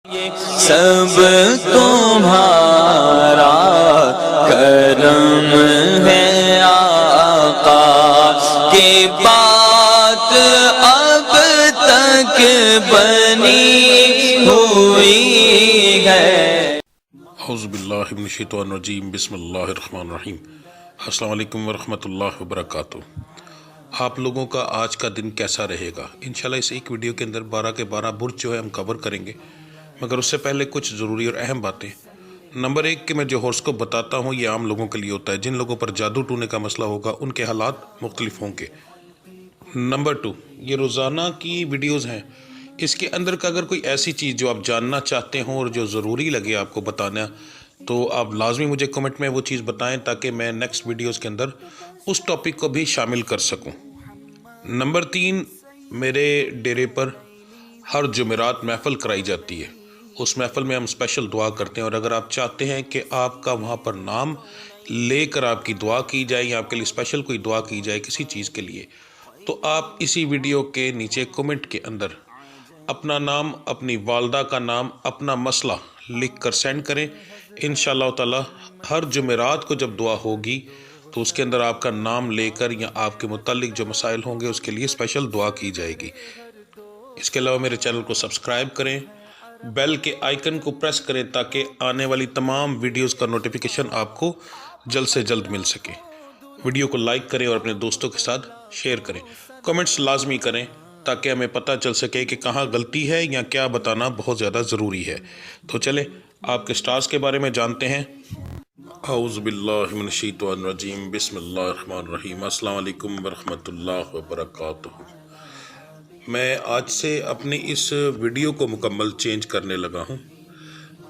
سب تمہارا کرم ہے آقا کی بات اب تک بنی ہوئی ہے۔ اعوذ باللہ من الشیطان الرجیم، بسم اللہ الرحمن الرحیم۔ السلام علیکم ورحمۃ اللہ وبرکاتہ۔ آپ لوگوں کا آج کا دن کیسا رہے گا؟ انشاءاللہ اس ایک ویڈیو کے اندر 12 کے 12 برج جو ہے ہم کور کریں گے، مگر اس سے پہلے کچھ ضروری اور اہم باتیں۔ نمبر 1 کہ میں جو ہورس کو بتاتا ہوں یہ عام لوگوں کے لیے ہوتا ہے، جن لوگوں پر جادو ٹونے کا مسئلہ ہوگا ان کے حالات مختلف ہوں گے۔ نمبر 2 یہ روزانہ کی ویڈیوز ہیں، اس کے اندر کا اگر کوئی ایسی چیز جو آپ جاننا چاہتے ہوں اور جو ضروری لگے آپ کو بتانا، تو آپ لازمی مجھے کمنٹ میں وہ چیز بتائیں تاکہ میں نیکسٹ ویڈیوز کے اندر اس ٹاپک کو بھی شامل کر سکوں۔ نمبر 3 میرے ڈیرے پر ہر جمعرات محفل کرائی جاتی ہے، اس محفل میں ہم اسپیشل دعا کرتے ہیں، اور اگر آپ چاہتے ہیں کہ آپ کا وہاں پر نام لے کر آپ کی دعا کی جائے یا آپ کے لیے اسپیشل کوئی دعا کی جائے کسی چیز کے لیے، تو آپ اسی ویڈیو کے نیچے کمنٹ کے اندر اپنا نام، اپنی والدہ کا نام، اپنا مسئلہ لکھ کر سینڈ کریں۔ انشاءاللہ تعالی ہر جمعرات کو جب دعا ہوگی تو اس کے اندر آپ کا نام لے کر یا آپ کے متعلق جو مسائل ہوں گے اس کے لیے اسپیشل دعا کی جائے گی۔ اس کے علاوہ میرے چینل کو سبسکرائب کریں، بیل کے آئیکن کو پریس کریں تاکہ آنے والی تمام ویڈیوز کا نوٹیفیکیشن آپ کو جلد سے جلد مل سکے۔ ویڈیو کو لائک کریں اور اپنے دوستوں کے ساتھ شیئر کریں، کمنٹس لازمی کریں تاکہ ہمیں پتہ چل سکے کہ کہاں غلطی ہے یا کیا بتانا بہت زیادہ ضروری ہے۔ تو چلیں آپ کے سٹارز کے بارے میں جانتے ہیں۔ اعوذ باللہ من الشیطان الرجیم، بسم اللہ الرحمن الرحیم۔ السلام علیکم ورحمۃ اللہ وبرکاتہ۔ میں آج سے اپنی اس ویڈیو کو مکمل چینج کرنے لگا ہوں،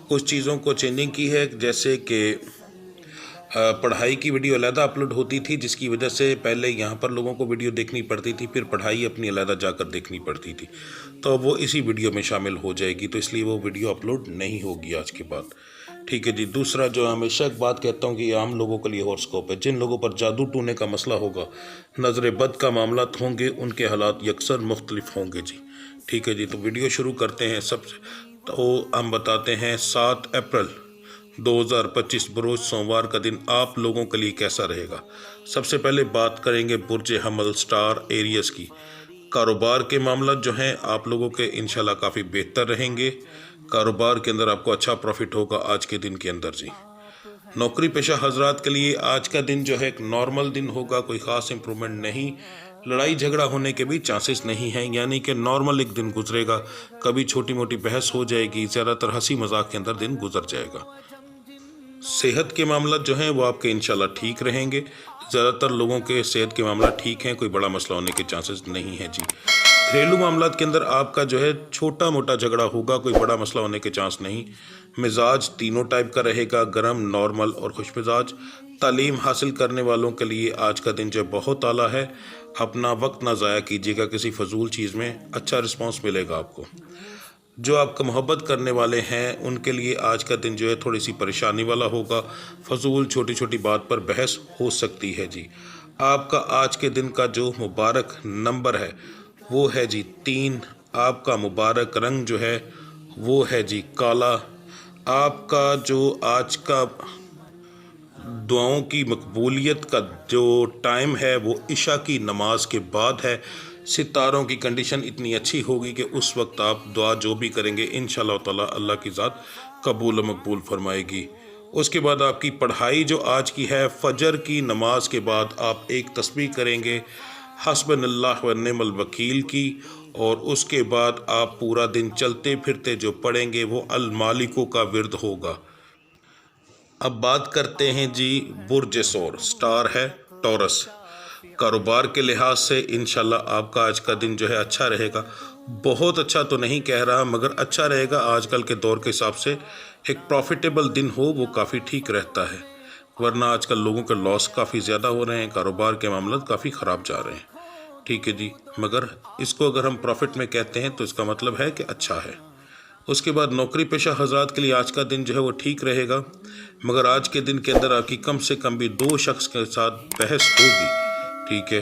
کچھ چیزوں کو چینجنگ کی ہے، جیسے کہ پڑھائی کی ویڈیو علیحدہ اپلوڈ ہوتی تھی، جس کی وجہ سے پہلے یہاں پر لوگوں کو ویڈیو دیکھنی پڑتی تھی، پھر پڑھائی اپنی علیحدہ جا کر دیکھنی پڑتی تھی، تو وہ اسی ویڈیو میں شامل ہو جائے گی، تو اس لیے وہ ویڈیو اپلوڈ نہیں ہوگی آج کے بعد، ٹھیک ہے جی۔ دوسرا جو ہمیشہ ایک بات کہتا ہوں کہ یہ عام لوگوں کے لیے ہورسکوپ ہے، جن لوگوں پر جادو ٹونے کا مسئلہ ہوگا، نظر بد کا معاملات ہوں گے، ان کے حالات یکسر مختلف ہوں گے جی، ٹھیک ہے جی۔ تو ویڈیو شروع کرتے ہیں۔ سب سے تو ہم بتاتے ہیں 7 اپریل 2025 بروز سوموار کا دن آپ لوگوں کے لیے کیسا رہے گا۔ سب سے پہلے بات کریں گے برج حمل سٹار ایریز کی۔ کاروبار کے معاملات جو ہیں آپ لوگوں کے انشاءاللہ کافی بہتر رہیں گے، کاروبار کے اندر آپ کو اچھا پروفٹ ہوگا آج کے دن کے اندر جی۔ نوکری پیشہ حضرات کے لیے آج کا دن جو ہے ایک نارمل دن ہوگا، کوئی خاص امپرومنٹ نہیں، لڑائی جھگڑا ہونے کے بھی چانسز نہیں ہیں، یعنی کہ نارمل ایک دن گزرے گا، کبھی چھوٹی موٹی بحث ہو جائے گی، زیادہ تر ہنسی مذاق کے اندر دن گزر جائے گا۔ صحت کے معاملات جو ہیں وہ آپ کے انشاءاللہ ٹھیک رہیں گے، زیادہ تر لوگوں کے صحت کے معاملات ٹھیک ہیں، کوئی بڑا مسئلہ ہونے کے چانسز نہیں ہیں جی۔ گھریلو معاملات کے اندر آپ کا جو ہے چھوٹا موٹا جھگڑا ہوگا، کوئی بڑا مسئلہ ہونے کے چانس نہیں۔ مزاج تینوں ٹائپ کا رہے گا، گرم، نارمل اور خوش مزاج۔ تعلیم حاصل کرنے والوں کے لیے آج کا دن جو بہت اعلیٰ ہے، اپنا وقت نہ ضائع کیجیے گا کسی فضول چیز میں، اچھا رسپانس ملے گا آپ کو۔ جو آپ کا محبت کرنے والے ہیں ان کے لیے آج کا دن جو ہے تھوڑی سی پریشانی والا ہوگا، فضول چھوٹی چھوٹی بات پر بحث ہو سکتی ہے جی۔ آپ کا آج کے دن کا جو مبارک نمبر ہے وہ ہے جی 3۔ آپ کا مبارک رنگ جو ہے وہ ہے جی کالا۔ آپ کا جو آج کا دعاؤں کی مقبولیت کا جو ٹائم ہے وہ عشاء کی نماز کے بعد ہے۔ ستاروں کی کنڈیشن اتنی اچھی ہوگی کہ اس وقت آپ دعا جو بھی کریں گے انشاءاللہ تعالی اللہ کی ذات قبول و مقبول فرمائے گی۔ اس کے بعد آپ کی پڑھائی جو آج کی ہے، فجر کی نماز کے بعد آپ ایک تسبیح کریں گے حسبنا اللہ و نعم الوکیل کی، اور اس کے بعد آپ پورا دن چلتے پھرتے جو پڑھیں گے وہ المالکو کا ورد ہوگا۔ اب بات کرتے ہیں جی برج سور، سٹار ہے ٹورس۔ کاروبار کے لحاظ سے انشاءاللہ آپ کا آج کا دن جو ہے اچھا رہے گا، بہت اچھا تو نہیں کہہ رہا مگر اچھا رہے گا۔ آج کل کے دور کے حساب سے ایک پروفیٹیبل دن ہو وہ کافی ٹھیک رہتا ہے، ورنہ آج کل لوگوں کے لاس کافی زیادہ ہو رہے ہیں، کاروبار کے معاملات کافی خراب جا رہے ہیں، ٹھیک ہے جی۔ مگر اس کو اگر ہم پروفٹ میں کہتے ہیں تو اس کا مطلب ہے کہ اچھا ہے۔ اس کے بعد نوکری پیشہ حضرات کے لیے آج کا دن جو ہے وہ ٹھیک رہے گا، مگر آج کے دن کے اندر آپ کی کم سے کم بھی 2 شخص کے ساتھ بحث ہوگی، ٹھیک ہے۔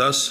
10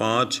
5,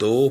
2,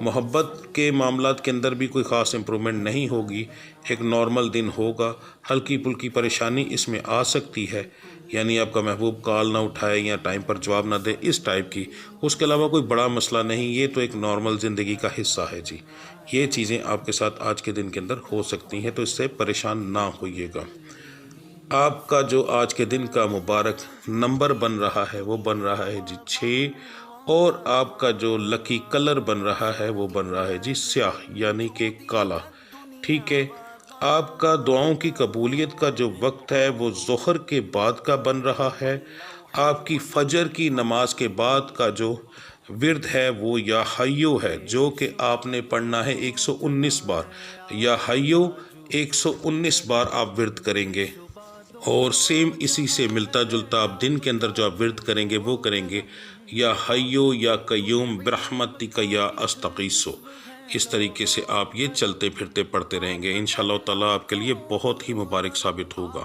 محبت کے معاملات کے اندر بھی کوئی خاص امپرومنٹ نہیں ہوگی، ایک نارمل دن ہوگا، ہلکی پھلکی پریشانی اس میں آ سکتی ہے، یعنی آپ کا محبوب کال نہ اٹھائے یا ٹائم پر جواب نہ دے، اس ٹائپ کی، اس کے علاوہ کوئی بڑا مسئلہ نہیں، یہ تو ایک نارمل زندگی کا حصہ ہے جی۔ یہ چیزیں آپ کے ساتھ آج کے دن کے اندر ہو سکتی ہیں، تو اس سے پریشان نہ ہوئیے گا۔ آپ کا جو آج کے دن کا مبارک نمبر بن رہا ہے وہ بن رہا ہے جی 6، اور آپ کا جو لکی کلر بن رہا ہے وہ بن رہا ہے جی سیاہ، یعنی کہ کالا، ٹھیک ہے۔ آپ کا دعاؤں کی قبولیت کا جو وقت ہے وہ ظہر کے بعد کا بن رہا ہے۔ آپ کی فجر کی نماز کے بعد کا جو ورد ہے وہ یا حیو ہے، جو کہ آپ نے پڑھنا ہے 119 بار، یا حیو 119 بار آپ ورد کریں گے، اور سیم اسی سے ملتا جلتا آپ دن کے اندر جو آپ ورد کریں گے وہ کریں گے یا حیو یا قیوم برحمتک یا استغیثو۔ اس طریقے سے آپ یہ چلتے پھرتے پڑھتے رہیں گے، انشاءاللہ تعالیٰ آپ کے لیے بہت ہی مبارک ثابت ہوگا۔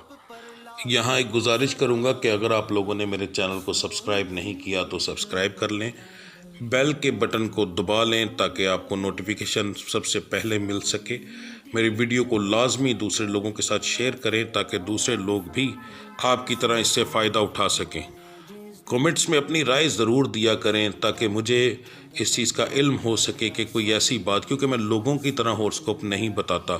یہاں ایک گزارش کروں گا کہ اگر آپ لوگوں نے میرے چینل کو سبسکرائب نہیں کیا تو سبسکرائب کر لیں، بیل کے بٹن کو دبا لیں تاکہ آپ کو نوٹیفیکیشن سب سے پہلے مل سکے۔ میری ویڈیو کو لازمی دوسرے لوگوں کے ساتھ شیئر کریں تاکہ دوسرے لوگ بھی آپ کی طرح اس سے فائدہ اٹھا سکیں۔ کومنٹس میں اپنی رائے ضرور دیا کریں تاکہ مجھے اس چیز کا علم ہو سکے کہ کوئی ایسی بات، کیونکہ میں لوگوں کی طرح ہورسکوپ نہیں بتاتا،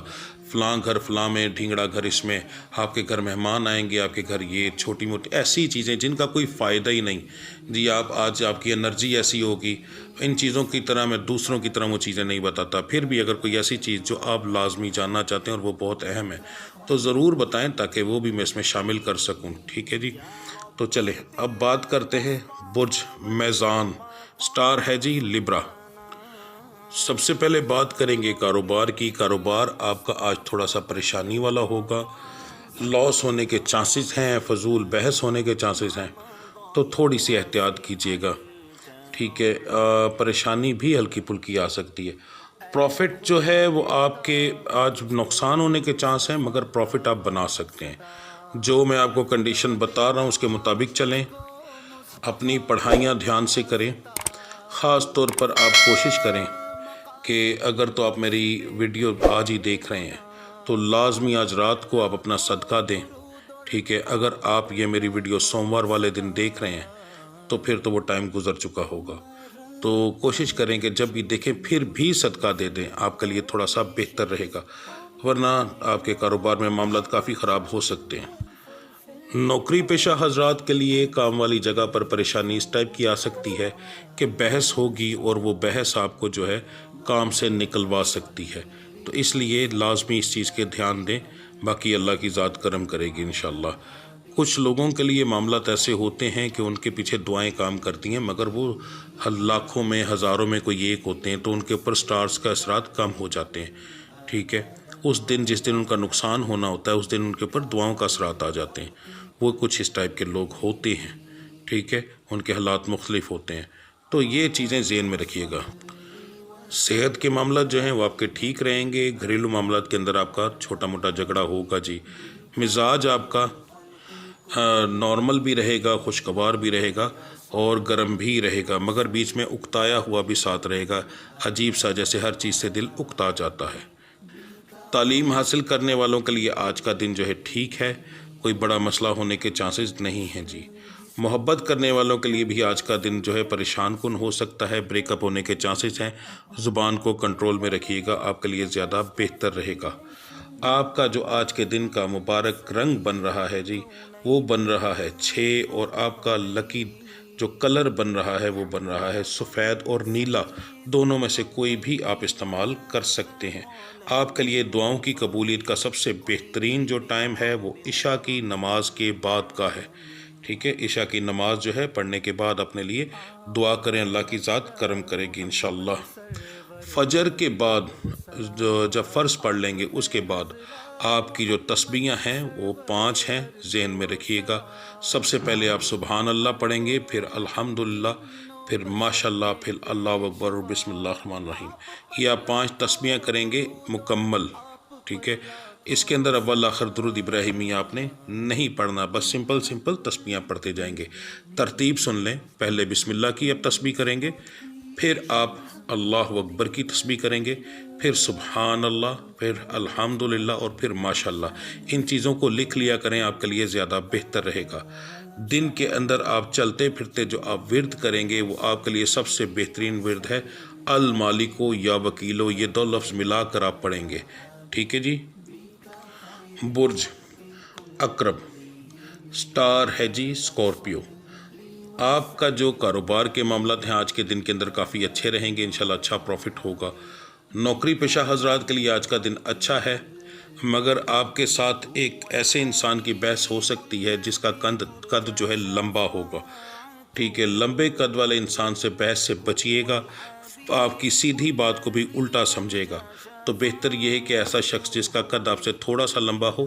فلاں گھر فلاں میں، ڈھینگڑا گھر اس میں، آپ کے گھر مہمان آئیں گے، آپ کے گھر یہ چھوٹی موٹی ایسی چیزیں جن کا کوئی فائدہ ہی نہیں جی۔ آج آپ کی انرجی ایسی ہوگی، ان چیزوں کی طرح میں دوسروں کی طرح وہ چیزیں نہیں بتاتا۔ پھر بھی اگر کوئی ایسی چیز جو آپ لازمی جاننا چاہتے ہیں اور وہ بہت اہم ہے تو ضرور بتائیں تاکہ وہ بھی میں اس میں شامل کر سکوں، ٹھیک ہے جی۔ تو چلیں اب بات کرتے ہیں برج میزان، سٹار ہے جی لیبرا۔ سب سے پہلے بات کریں گے کاروبار کی۔ کاروبار آپ کا آج تھوڑا سا پریشانی والا ہوگا، لاس ہونے کے چانسز ہیں، فضول بحث ہونے کے چانسز ہیں، تو تھوڑی سی احتیاط کیجیے گا، ٹھیک ہے۔ پریشانی بھی ہلکی پھلکی آ سکتی ہے۔ پروفٹ جو ہے وہ آپ کے آج نقصان ہونے کے چانس ہیں، مگر پروفٹ آپ بنا سکتے ہیں۔ جو میں آپ کو کنڈیشن بتا رہا ہوں اس کے مطابق چلیں، اپنی پڑھائیاں دھیان سے کریں، خاص طور پر آپ کوشش کریں کہ اگر تو آپ میری ویڈیو آج ہی دیکھ رہے ہیں تو لازمی آج رات کو آپ اپنا صدقہ دیں، ٹھیک ہے۔ اگر آپ یہ میری ویڈیو سوموار والے دن دیکھ رہے ہیں تو پھر تو وہ ٹائم گزر چکا ہوگا، تو کوشش کریں کہ جب بھی دیکھیں پھر بھی صدقہ دے دیں، آپ کے لیے تھوڑا سا بہتر رہے گا، ورنہ آپ کے کاروبار میں معاملات کافی خراب ہو سکتے ہیں۔ نوکری پیشہ حضرات کے لیے کام والی جگہ پر پریشانی اس ٹائپ کی آ سکتی ہے کہ بحث ہوگی اور وہ بحث آپ کو جو ہے کام سے نکلوا سکتی ہے، تو اس لیے لازمی اس چیز کے دھیان دیں، باقی اللہ کی ذات کرم کرے گی انشاءاللہ۔ کچھ لوگوں کے لیے معاملات ایسے ہوتے ہیں کہ ان کے پیچھے دعائیں کام کرتی ہیں، مگر وہ لاکھوں میں ہزاروں میں کوئی ایک ہوتے ہیں، تو ان کے اوپر سٹارز کا اثرات کم ہو جاتے ہیں، ٹھیک ہے۔ اس دن جس دن ان کا نقصان ہونا ہوتا ہے اس دن ان کے اوپر دعاؤں کا اثرات آ جاتے ہیں، وہ کچھ اس ٹائپ کے لوگ ہوتے ہیں، ٹھیک ہے، ان کے حالات مختلف ہوتے ہیں، تو یہ چیزیں ذہن میں رکھیے گا۔ صحت کے معاملات جو ہیں وہ آپ کے ٹھیک رہیں گے، گھریلو معاملات کے اندر آپ کا چھوٹا موٹا جھگڑا ہوگا جی۔ مزاج آپ کا نارمل بھی رہے گا، خوشگوار بھی رہے گا اور گرم بھی رہے گا، مگر بیچ میں اکتایا ہوا بھی ساتھ رہے گا، عجیب سا جیسے ہر چیز سے دل اکتا جاتا ہے۔ تعلیم حاصل کرنے والوں کے لیے آج کا دن جو ہے ٹھیک ہے، کوئی بڑا مسئلہ ہونے کے چانسز نہیں ہیں جی۔ محبت کرنے والوں کے لیے بھی آج کا دن جو ہے پریشان کن ہو سکتا ہے، بریک اپ ہونے کے چانسز ہیں، زبان کو کنٹرول میں رکھیے گا، آپ کے لیے زیادہ بہتر رہے گا۔ آپ کا جو آج کے دن کا مبارک رنگ بن رہا ہے جی وہ بن رہا ہے 6، اور آپ کا لکی جو کلر بن رہا ہے وہ بن رہا ہے سفید اور نیلا، دونوں میں سے کوئی بھی آپ استعمال کر سکتے ہیں۔ آپ کے لیے دعاؤں کی قبولیت کا سب سے بہترین جو ٹائم ہے وہ عشاء کی نماز کے بعد کا ہے، ٹھیک ہے۔ عشاء کی نماز جو ہے پڑھنے کے بعد اپنے لیے دعا کریں، اللہ کی ذات کرم کرے گی انشاءاللہ۔ فجر کے بعد جب فرض پڑھ لیں گے اس کے بعد آپ کی جو تسبیحاں ہیں وہ 5 ہیں، ذہن میں رکھیے گا۔ سب سے پہلے آپ سبحان اللہ پڑھیں گے، پھر الحمدللہ، پھر ماشاءاللہ، پھر اللہ اکبر اور بسم اللہ الرحمن الرحیم، یہ آپ 5 تسبیحاں کریں گے مکمل، ٹھیک ہے۔ اس کے اندر اول آخر درود ابراہیمی آپ نے نہیں پڑھنا، بس سمپل تسبیحاں پڑھتے جائیں گے۔ ترتیب سن لیں، پہلے بسم اللہ کی اب تسبیح کریں گے، پھر آپ اللہ اکبر کی تسبیح کریں گے، پھر سبحان اللہ، پھر الحمدللہ اور پھر ماشاءاللہ۔ ان چیزوں کو لکھ لیا کریں، آپ کے لیے زیادہ بہتر رہے گا۔ دن کے اندر آپ چلتے پھرتے جو آپ ورد کریں گے وہ آپ کے لیے سب سے بہترین ورد ہے المالکو یا وکیلو، یہ دو لفظ ملا کر آپ پڑھیں گے، ٹھیک ہے جی۔ برج عقرب، سٹار ہے جی اسکارپیو۔ آپ کا جو کاروبار کے معاملات ہیں آج کے دن کے اندر کافی اچھے رہیں گے، انشاءاللہ اچھا پروفٹ ہوگا۔ نوکری پیشہ حضرات کے لیے آج کا دن اچھا ہے، مگر آپ کے ساتھ ایک ایسے انسان کی بحث ہو سکتی ہے جس کا قد جو ہے لمبا ہوگا، ٹھیک ہے۔ لمبے قد والے انسان سے بحث سے بچیے گا، آپ کی سیدھی بات کو بھی الٹا سمجھے گا، تو بہتر یہ ہے کہ ایسا شخص جس کا قد آپ سے تھوڑا سا لمبا ہو،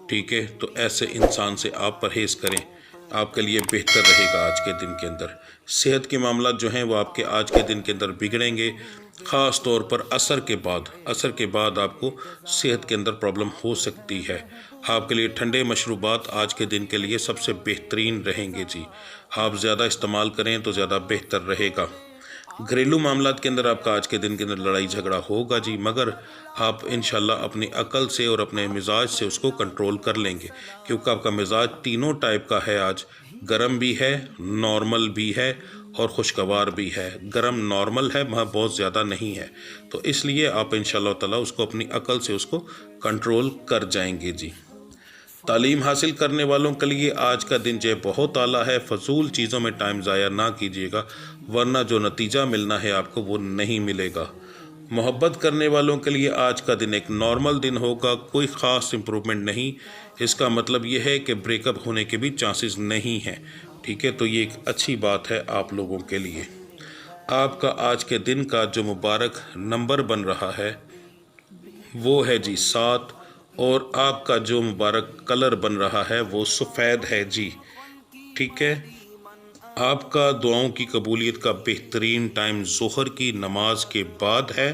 ٹھیک ہے، تو ایسے انسان سے آپ پرہیز کریں، آپ کے لیے بہتر رہے گا آج کے دن کے اندر۔ صحت کے معاملات جو ہیں وہ آپ کے آج کے دن کے اندر بگڑیں گے، خاص طور پر عصر کے بعد آپ کو صحت کے اندر پرابلم ہو سکتی ہے۔ آپ کے لیے ٹھنڈے مشروبات آج کے دن کے لیے سب سے بہترین رہیں گے جی، آپ زیادہ استعمال کریں تو زیادہ بہتر رہے گا۔ گھریلو معاملات کے اندر آپ کا آج کے دن کے اندر لڑائی جھگڑا ہوگا جی، مگر آپ انشاءاللہ اپنی عقل سے اور اپنے مزاج سے اس کو کنٹرول کر لیں گے، کیونکہ آپ کا مزاج تینوں ٹائپ کا ہے آج، گرم بھی ہے، نارمل بھی ہے اور خوشگوار بھی ہے۔ گرم نارمل ہے، وہاں بہت زیادہ نہیں ہے، تو اس لیے آپ انشاءاللہ تعالیٰ اس کو اپنی عقل سے اس کو کنٹرول کر جائیں گے جی۔ تعلیم حاصل کرنے والوں کے لیے آج کا دن جو بہت اعلیٰ ہے، فضول چیزوں میں ٹائم ضائع نہ کیجیے گا، ورنہ جو نتیجہ ملنا ہے آپ کو وہ نہیں ملے گا۔ محبت کرنے والوں کے لیے آج کا دن ایک نارمل دن ہوگا، کوئی خاص امپرومنٹ نہیں، اس کا مطلب یہ ہے کہ بریک اپ ہونے کے بھی چانسز نہیں ہیں، ٹھیک ہے، تو یہ ایک اچھی بات ہے آپ لوگوں کے لیے۔ آپ کا آج کے دن کا جو مبارک نمبر بن رہا ہے وہ ہے جی 7، اور آپ کا جو مبارک کلر بن رہا ہے وہ سفید ہے جی، ٹھیک ہے۔ آپ کا دعاؤں کی قبولیت کا بہترین ٹائم ظہر کی نماز کے بعد ہے،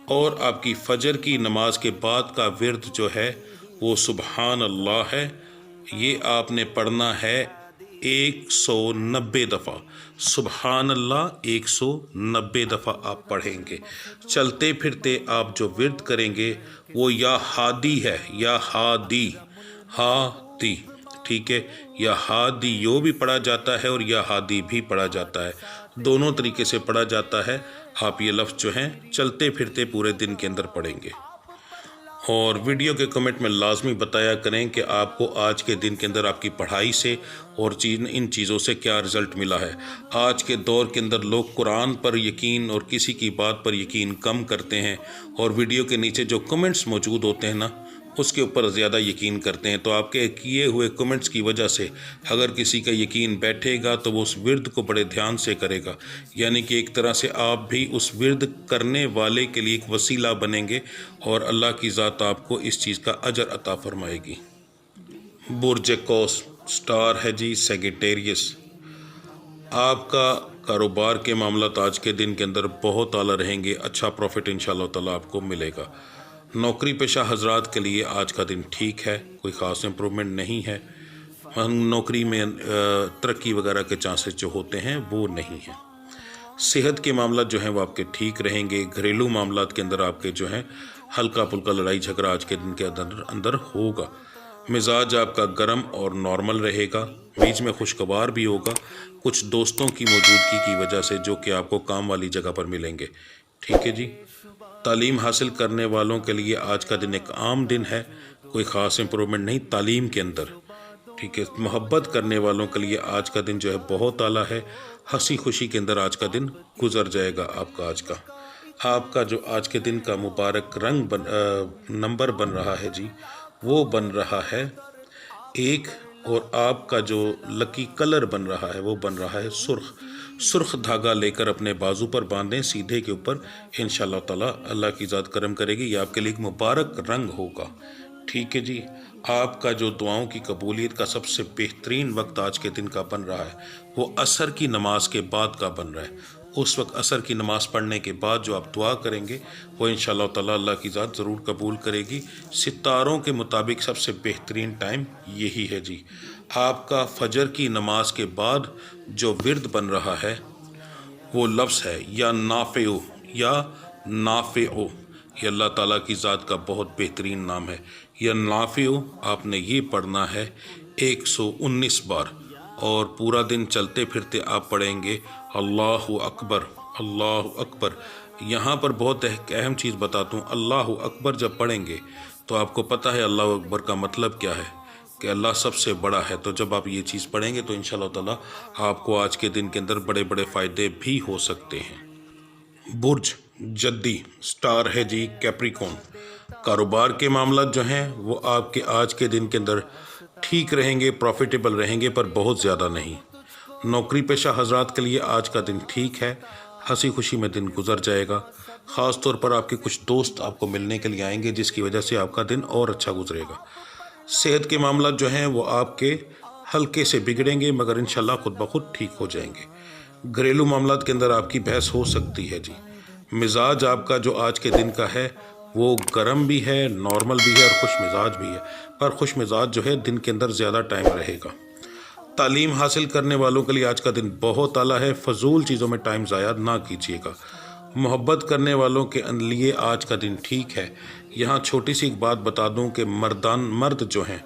اور آپ کی فجر کی نماز کے بعد کا ورد جو ہے وہ سبحان اللہ ہے، یہ آپ نے پڑھنا ہے 190 دفعہ، سبحان اللہ 190 دفعہ آپ پڑھیں گے۔ چلتے پھرتے آپ جو ورد کریں گے وہ یا ہادی ہے، یا ہادی، ٹھیک ہے، یا ہادی یو بھی پڑھا جاتا ہے اور یا ہادی بھی پڑھا جاتا ہے، دونوں طریقے سے پڑھا جاتا ہے۔ آپ یہ لفظ جو ہیں چلتے پھرتے پورے دن کے اندر پڑھیں گے، اور ویڈیو کے کمنٹ میں لازمی بتایا کریں کہ آپ کو آج کے دن کے اندر آپ کی پڑھائی سے اور ان چیزوں سے کیا رزلٹ ملا ہے۔ آج کے دور کے اندر لوگ قرآن پر یقین اور کسی کی بات پر یقین کم کرتے ہیں، اور ویڈیو کے نیچے جو کمنٹس موجود ہوتے ہیں نا اس کے اوپر زیادہ یقین کرتے ہیں، تو آپ کے کیے ہوئے کمنٹس کی وجہ سے اگر کسی کا یقین بیٹھے گا تو وہ اس ورد کو بڑے دھیان سے کرے گا، یعنی کہ ایک طرح سے آپ بھی اس ورد کرنے والے کے لیے ایک وسیلہ بنیں گے، اور اللہ کی ذات آپ کو اس چیز کا اجر عطا فرمائے گی۔ برج قوس، سٹار ہے جی سیگیٹیریس۔ آپ کا کاروبار کے معاملات آج کے دن کے اندر بہت اعلیٰ رہیں گے، اچھا پروفٹ انشاءاللہ تعالیٰ آپ کو ملے گا۔ نوکری پیشہ حضرات کے لیے آج کا دن ٹھیک ہے، کوئی خاص امپرومنٹ نہیں ہے، نوکری میں ترقی وغیرہ کے چانسز جو ہوتے ہیں وہ نہیں ہیں۔ صحت کے معاملات جو ہیں وہ آپ کے ٹھیک رہیں گے، گھریلو معاملات کے اندر آپ کے جو ہیں ہلکا پھلکا لڑائی جھگڑا آج کے دن کے اندر ہوگا۔ مزاج آپ کا گرم اور نارمل رہے گا، بیچ میں خوشگوار بھی ہوگا، کچھ دوستوں کی موجودگی کی وجہ سے جو کہ آپ کو کام والی جگہ پر ملیں گے، ٹھیک ہے جی۔ تعلیم حاصل کرنے والوں کے لیے آج کا دن ایک عام دن ہے، کوئی خاص امپرومنٹ نہیں تعلیم کے اندر، ٹھیک ہے۔ محبت کرنے والوں کے لیے آج کا دن جو ہے بہت اعلیٰ ہے، ہنسی خوشی کے اندر آج کا دن گزر جائے گا آپ کا۔ آپ کا جو آج کے دن کا مبارک نمبر بن رہا ہے جی وہ بن رہا ہے 1، اور آپ کا جو لکی کلر بن رہا ہے وہ بن رہا ہے سرخ دھاگا لے کر اپنے بازو پر باندھیں سیدھے کے اوپر، انشاءاللہ تعالیٰ اللہ کی ذات کرم کرے گی، یہ آپ کے لیے ایک مبارک رنگ ہوگا، ٹھیک ہے جی۔ آپ کا جو دعاؤں کی قبولیت کا سب سے بہترین وقت آج کے دن کا بن رہا ہے وہ عصر کی نماز کے بعد کا بن رہا ہے، اس وقت عصر کی نماز پڑھنے کے بعد جو آپ دعا کریں گے وہ انشاءاللہ تعالیٰ اللہ کی ذات ضرور قبول کرے گی۔ ستاروں کے مطابق سب سے بہترین ٹائم یہی ہے جی۔ آپ کا فجر کی نماز کے بعد جو ورد بن رہا ہے وہ لفظ ہے یا نافع یا نافع، یہ اللہ تعالیٰ کی ذات کا بہت بہترین نام ہے۔ یا نافع آپ نے یہ پڑھنا ہے 119 بار، اور پورا دن چلتے پھرتے آپ پڑھیں گے اللہ اکبر اللہ اکبر۔ یہاں پر بہت اہم چیز بتاتا ہوں، اللہ اکبر جب پڑھیں گے تو آپ کو پتہ ہے اللہ اکبر کا مطلب کیا ہے، کہ اللہ سب سے بڑا ہے۔ تو جب آپ یہ چیز پڑھیں گے تو انشاءاللہ تعالیٰ آپ کو آج کے دن کے اندر بڑے بڑے فائدے بھی ہو سکتے ہیں۔ برج جدی سٹار ہے جی کیپریکون، کاروبار کے معاملات جو ہیں وہ آپ کے آج کے دن کے اندر ٹھیک رہیں گے، پروفیٹیبل رہیں گے، پر بہت زیادہ نہیں۔ نوکری پیشہ حضرات کے لیے آج کا دن ٹھیک ہے، ہنسی خوشی میں دن گزر جائے گا۔ خاص طور پر آپ کے کچھ دوست آپ کو ملنے کے لیے آئیں گے جس کی وجہ سے آپ کا دن اور اچھا گزرے گا۔ صحت کے معاملات جو ہیں وہ آپ کے ہلکے سے بگڑیں گے مگر انشاءاللہ خود بخود ٹھیک ہو جائیں گے۔ گھریلو معاملات کے اندر آپ کی بحث ہو سکتی ہے جی۔ مزاج آپ کا جو آج کے دن کا ہے وہ گرم بھی ہے، نارمل بھی ہے اور خوش مزاج بھی ہے، پر خوش مزاج جو ہے دن کے اندر زیادہ ٹائم رہے گا۔ تعلیم حاصل کرنے والوں کے لیے آج کا دن بہت اعلیٰ ہے، فضول چیزوں میں ٹائم ضائع نہ کیجیے گا۔ محبت کرنے والوں کے لیے آج کا دن ٹھیک ہے۔ یہاں چھوٹی سی ایک بات بتا دوں کہ مرد جو ہیں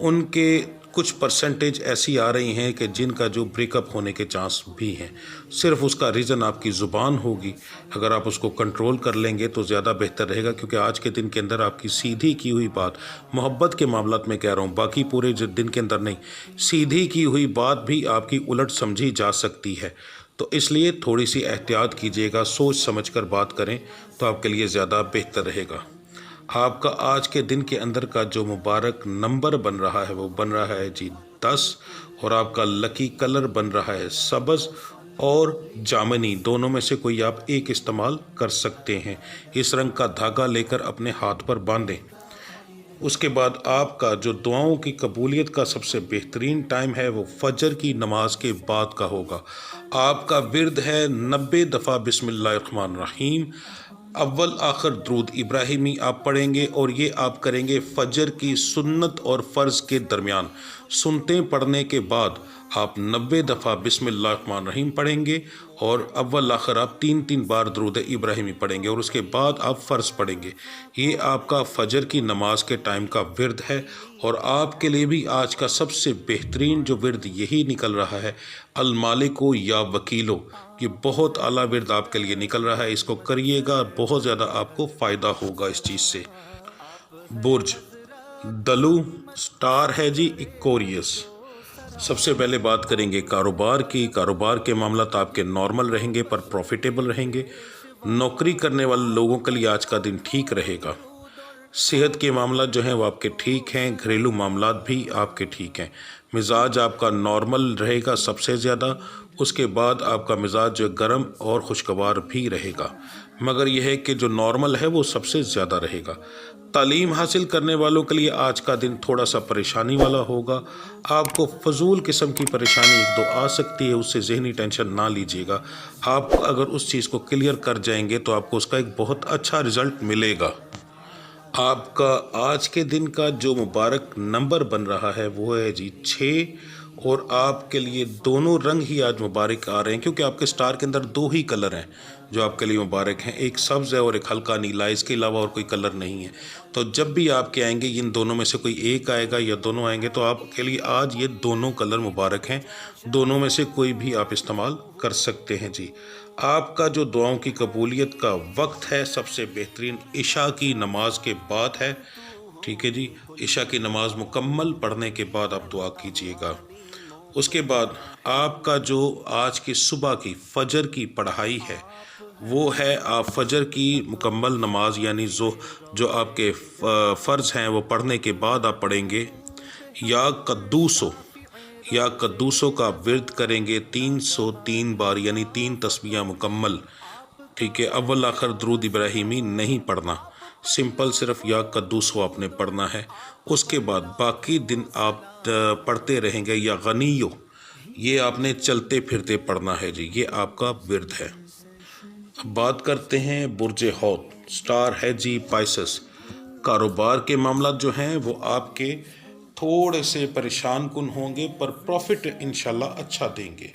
ان کے کچھ پرسنٹیج ایسی آ رہی ہیں کہ جن کا جو بریک اپ ہونے کے چانس بھی ہیں، صرف اس کا ریزن آپ کی زبان ہوگی۔ اگر آپ اس کو کنٹرول کر لیں گے تو زیادہ بہتر رہے گا، کیونکہ آج کے دن کے اندر آپ کی سیدھی کی ہوئی بات، محبت کے معاملات میں کہہ رہا ہوں، باقی پورے دن کے اندر نہیں، سیدھی کی ہوئی بات بھی آپ کی الٹ سمجھی جا سکتی ہے۔ تو اس لیے تھوڑی سی احتیاط کیجیے گا، سوچ سمجھ کر بات کریں تو آپ کے لیے زیادہ بہتر رہے گا۔ آپ کا آج کے دن کے اندر کا جو مبارک نمبر بن رہا ہے وہ بن رہا ہے جی 10، اور آپ کا لکی کلر بن رہا ہے سبز اور جامنی، دونوں میں سے کوئی آپ ایک استعمال کر سکتے ہیں۔ اس رنگ کا دھاگا لے کر اپنے ہاتھ پر باندھیں۔ اس کے بعد آپ کا جو دعاؤں کی قبولیت کا سب سے بہترین ٹائم ہے وہ فجر کی نماز کے بعد کا ہوگا۔ آپ کا ورد ہے 90 دفعہ بسم اللہ الرحمن الرحیم، اول آخر درود ابراہیمی آپ پڑھیں گے، اور یہ آپ کریں گے فجر کی سنت اور فرض کے درمیان۔ سنتیں پڑھنے کے بعد آپ 90 دفعہ بسم اللہ الرحمن الرحیم پڑھیں گے، اور اول آخر آپ 3 بار درود ابراہیمی پڑھیں گے، اور اس کے بعد آپ فرض پڑھیں گے۔ یہ آپ کا فجر کی نماز کے ٹائم کا ورد ہے، اور آپ کے لیے بھی آج کا سب سے بہترین جو ورد یہی نکل رہا ہے، المالکو یا وکیلو، یہ بہت اعلیٰ ورد آپ کے لیے نکل رہا ہے، اس کو کریے گا، بہت زیادہ آپ کو فائدہ ہوگا اس چیز سے۔ برج دلو سٹار ہے جی ایکوریس۔ سب سے پہلے بات کریں گے کاروبار کی۔ کاروبار کے معاملات آپ کے نارمل رہیں گے پر پروفیٹیبل رہیں گے۔ نوکری کرنے والے لوگوں کے لیے آج کا دن ٹھیک رہے گا۔ صحت کے معاملات جو ہیں وہ آپ کے ٹھیک ہیں، گھریلو معاملات بھی آپ کے ٹھیک ہیں۔ مزاج آپ کا نارمل رہے گا سب سے زیادہ، اس کے بعد آپ کا مزاج جو گرم اور خوشگوار بھی رہے گا، مگر یہ ہے کہ جو نارمل ہے وہ سب سے زیادہ رہے گا۔ تعلیم حاصل کرنے والوں کے لیے آج کا دن تھوڑا سا پریشانی والا ہوگا۔ آپ کو فضول قسم کی پریشانی ایک دو آ سکتی ہے، اس سے ذہنی ٹینشن نہ لیجیے گا۔ آپ اگر اس چیز کو کلیئر کر جائیں گے تو آپ کو اس کا ایک بہت اچھا رزلٹ ملے گا۔ آپ کا آج کے دن کا جو مبارک نمبر بن رہا ہے وہ ہے جی 6، اور آپ کے لیے دونوں رنگ ہی آج مبارک آ رہے ہیں، کیونکہ آپ کے سٹار کے اندر 2 ہی کلر ہیں جو آپ کے لیے مبارک ہیں، ایک سبز ہے اور ایک ہلکا نیلا، اس کے علاوہ اور کوئی کلر نہیں ہے۔ تو جب بھی آپ کے آئیں گے ان دونوں میں سے کوئی ایک آئے گا یا دونوں آئیں گے تو آپ کے لیے آج یہ دونوں کلر مبارک ہیں، دونوں میں سے کوئی بھی آپ استعمال کر سکتے ہیں جی۔ آپ کا جو دعاؤں کی قبولیت کا وقت ہے سب سے بہترین عشاء کی نماز کے بعد ہے، ٹھیک ہے جی۔ عشاء کی نماز مکمل پڑھنے کے بعد آپ دعا کیجیے گا۔ اس کے بعد آپ کا جو آج کی صبح کی فجر کی پڑھائی ہے وہ ہے، آپ فجر کی مکمل نماز یعنی جو آپ کے فرض ہیں وہ پڑھنے کے بعد آپ پڑھیں گے یا قدوسو کا ورد کریں گے 303 بار، یعنی 3 تسبیحاں مکمل، ٹھیک ہے۔ اول آخر درود ابراہیمی نہیں پڑھنا، سمپل صرف یا قدوسو آپ نے پڑھنا ہے۔ اس کے بعد باقی دن آپ پڑھتے رہیں گے یا غنیو، یہ آپ نے چلتے پھرتے پڑھنا ہے جی، یہ آپ کا ورد ہے۔ اب بات کرتے ہیں برج حوت، سٹار ہے جی پائسس۔ کاروبار کے معاملات جو ہیں وہ آپ کے تھوڑے سے پریشان کن ہوں گے پر پروفٹ انشاءاللہ اچھا دیں گے،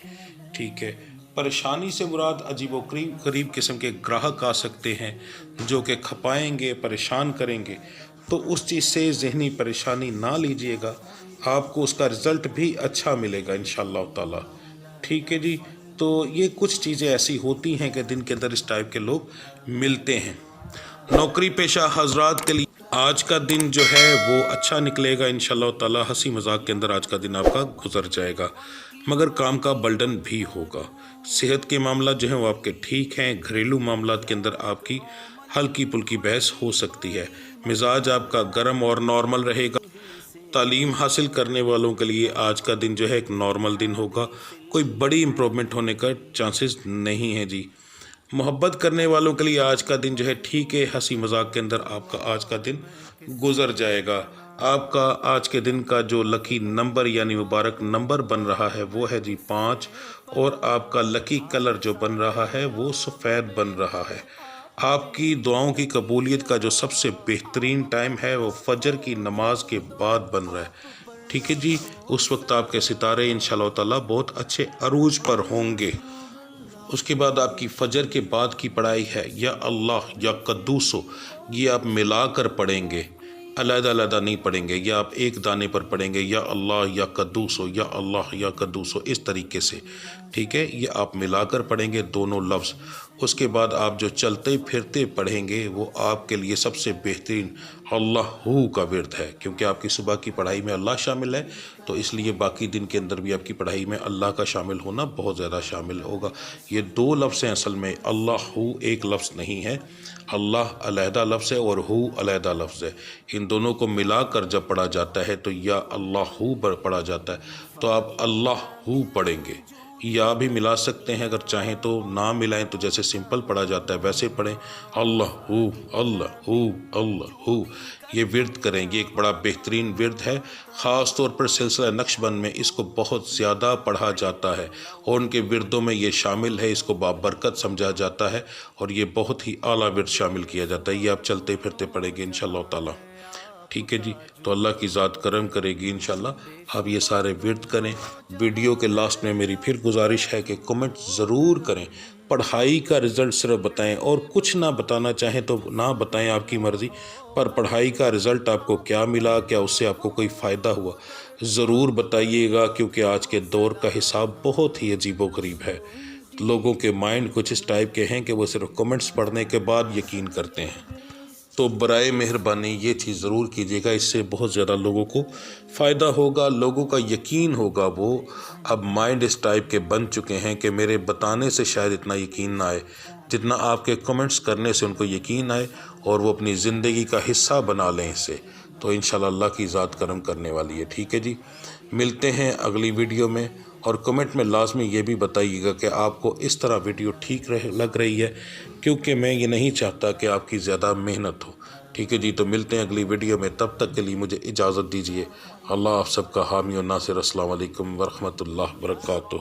ٹھیک ہے۔ پریشانی سے مراد عجیب و غریب قسم کے گراہک آ سکتے ہیں جو کہ کھپائیں گے، پریشان کریں گے، تو اس چیز سے ذہنی پریشانی نہ لیجئے گا، آپ کو اس کا رزلٹ بھی اچھا ملے گا انشاءاللہ تعالی۔ ٹھیک ہے جی، تو یہ کچھ چیزیں ایسی ہوتی ہیں کہ دن کے اندر اس ٹائپ کے لوگ ملتے ہیں۔ نوکری پیشہ حضرات کے لیے آج کا دن جو ہے وہ اچھا نکلے گا انشاءاللہ تعالی، ہنسی مذاق کے اندر آج کا دن آپ کا گزر جائے گا، مگر کام کا برڈن بھی ہوگا۔ صحت کے معاملات جو ہیں وہ آپ کے ٹھیک ہیں، گھریلو معاملات کے اندر آپ کی ہلکی پھلکی بحث ہو سکتی ہے، مزاج آپ کا گرم اور نارمل رہے گا۔ تعلیم حاصل کرنے والوں کے لیے آج کا دن جو ہے ایک نارمل دن ہوگا، کوئی بڑی امپرومنٹ ہونے کا چانسز نہیں ہے جی۔ محبت کرنے والوں کے لیے آج کا دن جو ہے ٹھیک ہے، ہنسی مذاق کے اندر آپ کا آج کا دن گزر جائے گا۔ آپ کا آج کے دن کا جو لکی نمبر یعنی مبارک نمبر بن رہا ہے وہ ہے جی 5، اور آپ کا لکی کلر جو بن رہا ہے وہ سفید بن رہا ہے۔ آپ کی دعاؤں کی قبولیت کا جو سب سے بہترین ٹائم ہے وہ فجر کی نماز کے بعد بن رہا ہے۔ ٹھیک ہے جی، اس وقت آپ کے ستارے انشاءاللہ تعالی بہت اچھے عروج پر ہوں گے۔ اس کے بعد آپ کی فجر کے بعد کی پڑھائی ہے یا اللہ یا قدوسو، یہ آپ ملا کر پڑھیں گے، علیحدہ علیحدہ نہیں پڑھیں گے، یا آپ ایک دانے پر پڑھیں گے یا اللہ یا قدوسو یا اللہ یا قدوسو، اس طریقے سے۔ ٹھیک ہے، یہ آپ ملا کر پڑھیں گے دونوں لفظ۔ اس کے بعد آپ جو چلتے پھرتے پڑھیں گے وہ آپ کے لیے سب سے بہترین اللہ ہو کا ورد ہے، کیونکہ آپ کی صبح کی پڑھائی میں اللہ شامل ہے، تو اس لیے باقی دن کے اندر بھی آپ کی پڑھائی میں اللہ کا شامل ہونا بہت زیادہ شامل ہوگا۔ یہ دو لفظ ہیں اصل میں، اللہ ہو ایک لفظ نہیں ہے، اللہ علیحدہ لفظ ہے اور ہو علیحدہ لفظ ہے۔ ان دونوں کو ملا کر جب پڑھا جاتا ہے تو یا اللہ ہو پڑھا جاتا ہے، تو آپ اللہ ہو پڑھیں گے، یا بھی ملا سکتے ہیں اگر چاہیں تو، نہ ملائیں تو جیسے سمپل پڑھا جاتا ہے ویسے پڑھیں، اللہ ہو اللہ ہو اللہ ہو، یہ ورد کریں۔ یہ ایک بڑا بہترین ورد ہے، خاص طور پر سلسلہ نقش بند میں اس کو بہت زیادہ پڑھا جاتا ہے، اور ان کے وردوں میں یہ شامل ہے، اس کو بابرکت سمجھا جاتا ہے، اور یہ بہت ہی اعلیٰ ورد شامل کیا جاتا ہے۔ یہ آپ چلتے پھرتے پڑھیں گے انشاءاللہ تعالی۔ ٹھیک ہے جی، تو اللہ کی ذات کرم کرے گی انشاءاللہ، آپ یہ سارے ورد کریں۔ ویڈیو کے لاسٹ میں میری پھر گزارش ہے کہ کمنٹ ضرور کریں، پڑھائی کا رزلٹ صرف بتائیں، اور کچھ نہ بتانا چاہیں تو نہ بتائیں، آپ کی مرضی، پر پڑھائی کا رزلٹ آپ کو کیا ملا، کیا اس سے آپ کو کوئی فائدہ ہوا، ضرور بتائیے گا، کیونکہ آج کے دور کا حساب بہت ہی عجیب و غریب ہے۔ لوگوں کے مائنڈ کچھ اس ٹائپ کے ہیں کہ وہ صرف کمنٹس پڑھنے کے بعد یقین کرتے ہیں، تو برائے مہربانی یہ چیز ضرور کیجیے گا، اس سے بہت زیادہ لوگوں کو فائدہ ہوگا، لوگوں کا یقین ہوگا۔ وہ اب مائنڈ اس ٹائپ کے بن چکے ہیں کہ میرے بتانے سے شاید اتنا یقین نہ آئے جتنا آپ کے کمنٹس کرنے سے ان کو یقین آئے، اور وہ اپنی زندگی کا حصہ بنا لیں اسے، تو انشاءاللہ اللہ کی ذات کرم کرنے والی ہے۔ ٹھیک ہے جی، ملتے ہیں اگلی ویڈیو میں، اور کمنٹ میں لازمی یہ بھی بتائیے گا کہ آپ کو اس طرح ویڈیو ٹھیک لگ رہی ہے، کیونکہ میں یہ نہیں چاہتا کہ آپ کی زیادہ محنت ہو۔ ٹھیک ہے جی، تو ملتے ہیں اگلی ویڈیو میں، تب تک کے لیے مجھے اجازت دیجیے۔ اللہ آپ سب کا حامی و ناصر۔ السلام علیکم ورحمۃ اللہ وبرکاتہ۔